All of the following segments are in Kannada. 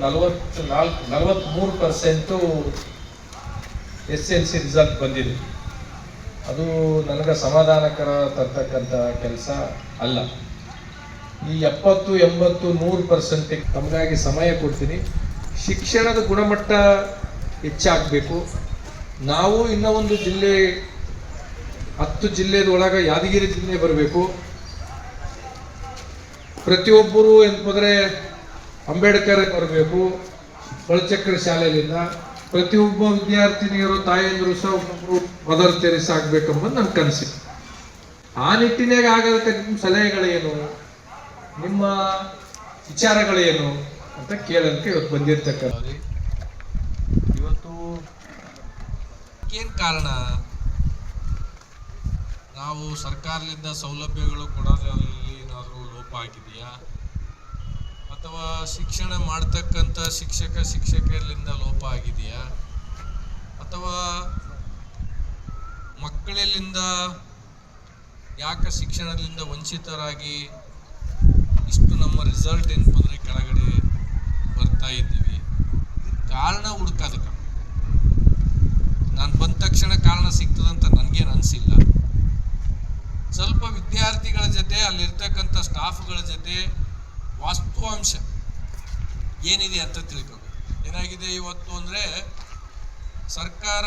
43% SLC ರಿಸಲ್ಟ್ ಬಂದಿದೆ. ಅದು ನನಗೆ ಸಮಾಧಾನಕರ ತರ್ತಕ್ಕಂಥ ಕೆಲಸ ಅಲ್ಲ. ಈ 70, 80, 100% ತಮಗಾಗಿ ಸಮಯ ಕೊಡ್ತೀನಿ. ಶಿಕ್ಷಣದ ಗುಣಮಟ್ಟ ಹೆಚ್ಚಾಗಬೇಕು. ನಾವು ಇನ್ನೂ ಒಂದು ಜಿಲ್ಲೆ 10 ಜಿಲ್ಲೆದೊಳಗೆ ಯಾದಗಿರಿ ಜಿಲ್ಲೆ ಬರಬೇಕು. ಪ್ರತಿಯೊಬ್ಬರು ಎಂದರೆ ಅಂಬೇಡ್ಕರ್ ಬರಬೇಕು ಬಲಚಕ್ರ ಶಾಲೆಯಿಂದ. ಪ್ರತಿಯೊಬ್ಬ ವಿದ್ಯಾರ್ಥಿನಿಯರು ತಾಯಂದಿರು ಸಹ ಒಬ್ಬೊಬ್ಬರು ಮದರ್ ತೆರೇಸಾ ಆಗ್ಬೇಕೆಂಬುದು ನನ್ನ ಕನಸಿದೆ. ಆ ನಿಟ್ಟಿನಾಗ ಆಗೋದಕ್ಕೆ ನಿಮ್ಮ ಸಲಹೆಗಳೇನು, ನಿಮ್ಮ ವಿಚಾರಗಳೇನು ಅಂತ ಕೇಳೋದಕ್ಕೆ ಇವತ್ತು ಬಂದಿರ್ತಕ್ಕಂಥ. ಇವತ್ತು ಏನು ಕಾರಣ, ನಾವು ಸರ್ಕಾರದಿಂದ ಸೌಲಭ್ಯಗಳು ಕೊಡೋದ್ರಲ್ಲಿ ಏನಾದರೂ ಲೋಪ ಆಗಿದೆಯಾ, ಅಥವಾ ಶಿಕ್ಷಣ ಮಾಡ್ತಕ್ಕಂಥ ಶಿಕ್ಷಕರಿಂದ ಲೋಪ ಆಗಿದೆಯಾ, ಅಥವಾ ಮಕ್ಕಳಲ್ಲಿಂದ ಯಾಕೆ ಶಿಕ್ಷಣದಿಂದ ವಂಚಿತರಾಗಿ ಇಷ್ಟು ನಮ್ಮ ರಿಸಲ್ಟ್ ಏನಂದರೆ ಕೆಳಗಡೆ ಬರ್ತಾ ಇದ್ದೀವಿ. ಕಾರಣ ಹುಡುಕೋದಕ್ಕೆ ನಾನು ಬಂದ ತಕ್ಷಣ ಕಾರಣ ಸಿಗ್ತದಂತ ನನಗೇನು ಅನಿಸಿಲ್ಲ. ಸ್ವಲ್ಪ ವಿದ್ಯಾರ್ಥಿಗಳ ಜೊತೆ ಅಲ್ಲಿರ್ತಕ್ಕಂಥ ಸ್ಟಾಫ್ಗಳ ಜೊತೆ ವಾಸ್ತವಾಂಶ ಏನಿದೆ ಅಂತ ತಿಳ್ಕೋಬೇಕು. ಏನಾಗಿದೆ ಇವತ್ತು ಅಂದರೆ, ಸರ್ಕಾರ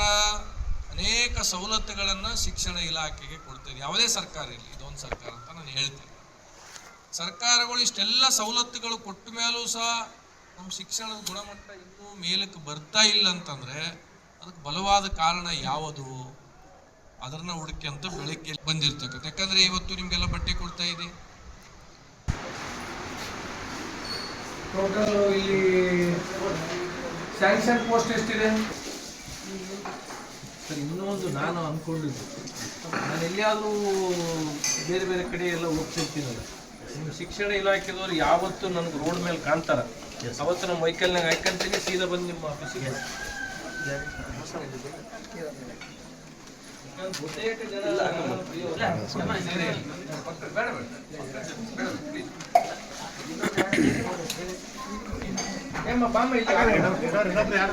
ಅನೇಕ ಸವಲತ್ತುಗಳನ್ನು ಶಿಕ್ಷಣ ಇಲಾಖೆಗೆ ಕೊಡ್ತದೆ. ಯಾವುದೇ ಸರ್ಕಾರ ಇರಲಿ, ಇದೊಂದು ಸರ್ಕಾರ ಅಂತ ನಾನು ಹೇಳ್ತೇನೆ. ಸರ್ಕಾರಗಳು ಇಷ್ಟೆಲ್ಲ ಸವಲತ್ತುಗಳು ಕೊಟ್ಟ ಮೇಲೂ ಸಹ ನಮ್ಮ ಶಿಕ್ಷಣದ ಗುಣಮಟ್ಟ ಇನ್ನೂ ಮೇಲಕ್ಕೆ ಬರ್ತಾ ಇಲ್ಲ ಅಂತಂದರೆ ಅದಕ್ಕೆ ಬಲವಾದ ಕಾರಣ ಯಾವುದು, ಅದನ್ನು ಹುಡುಕಿ ಅಂತ ಬೆಳಗ್ಗೆ ಬಂದಿರ್ತಕ್ಕಂಥ. ಯಾಕಂದರೆ ಇವತ್ತು ನಿಮಗೆಲ್ಲ ಬಟ್ಟೆ ಕೊಡ್ತಾ ಇದೆ. ಟೋಟಲ್ ಇಲ್ಲಿ ಸ್ಯಾಂಕ್ಷನ್ ಪೋಸ್ಟ್ ಎಷ್ಟಿದೆ ಸರ್? ಇನ್ನೂ ಒಂದು ನಾನು ಅಂದ್ಕೊಂಡಿದ್ದು, ನಾನು ಎಲ್ಲಿಯಾದರೂ ಬೇರೆ ಬೇರೆ ಕಡೆ ಎಲ್ಲ ಹೋಗ್ತಿರ್ತೀನಲ್ಲ, ನಿಮ್ಮ ಶಿಕ್ಷಣ ಇಲಾಖೆದವ್ರು ಯಾವತ್ತು ನನಗೆ ರೋಡ್ ಮೇಲೆ ಕಾಣ್ತಾರೆ, ಅವತ್ತು ನಮ್ಮ ವೆಹಿಕಲ್ನಾಗ ಹಾಕೊಂತೀನಿ, ಸೀದಾ ಬಂದು ನಿಮ್ಮ ಆಫೀಸಿಗೆ. ಬಹುತೇಕ ಜನ ಬೇಡ